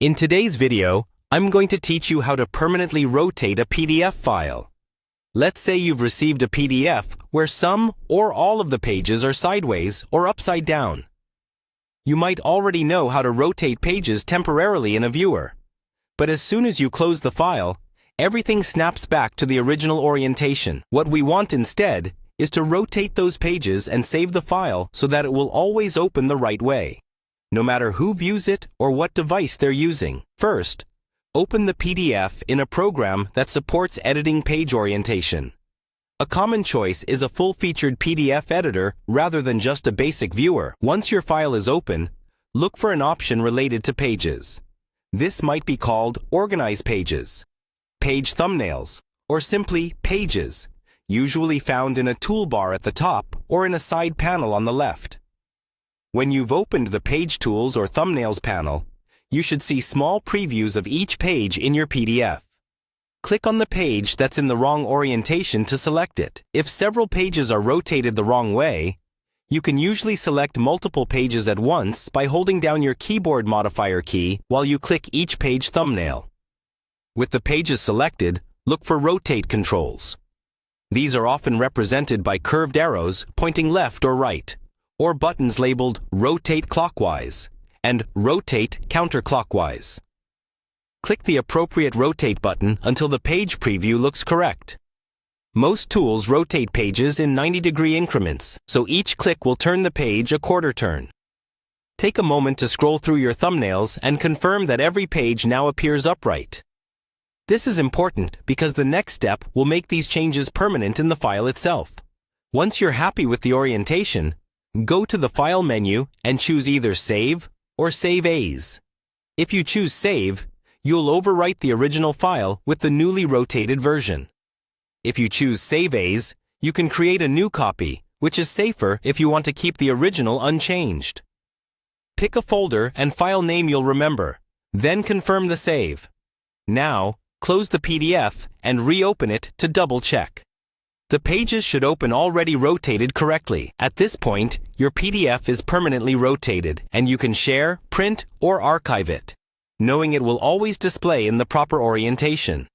In today's video, I'm going to teach you how to permanently rotate a PDF file. Let's say you've received a PDF where some or all of the pages are sideways or upside down. You might already know how to rotate pages temporarily in a viewer. But as soon as you close the file, everything snaps back to the original orientation. What we want instead is to rotate those pages and save the file so that it will always open the right way, no matter who views it or what device they're using. First, open the PDF in a program that supports editing page orientation. A common choice is a full-featured PDF editor rather than just a basic viewer. Once your file is open, look for an option related to pages. This might be called Organize Pages, Page Thumbnails, or simply Pages, usually found in a toolbar at the top or in a side panel on the left. When you've opened the Page Tools or Thumbnails panel, you should see small previews of each page in your PDF. Click on the page that's in the wrong orientation to select it. If several pages are rotated the wrong way, you can usually select multiple pages at once by holding down your keyboard modifier key while you click each page thumbnail. With the pages selected, look for Rotate controls. These are often represented by curved arrows pointing left or right, or buttons labeled Rotate Clockwise and Rotate Counterclockwise. Click the appropriate Rotate button until the page preview looks correct. Most tools rotate pages in 90-degree increments, so each click will turn the page a quarter turn. Take a moment to scroll through your thumbnails and confirm that every page now appears upright. This is important because the next step will make these changes permanent in the file itself. Once you're happy with the orientation, go to the File menu and choose either Save or Save As. If you choose Save, you'll overwrite the original file with the newly rotated version. If you choose Save As, you can create a new copy, which is safer if you want to keep the original unchanged. Pick a folder and file name you'll remember, then confirm the save. Now, close the PDF and reopen it to double-check. The pages should open already rotated correctly. At this point, your PDF is permanently rotated, and you can share, print, or archive it, knowing it will always display in the proper orientation.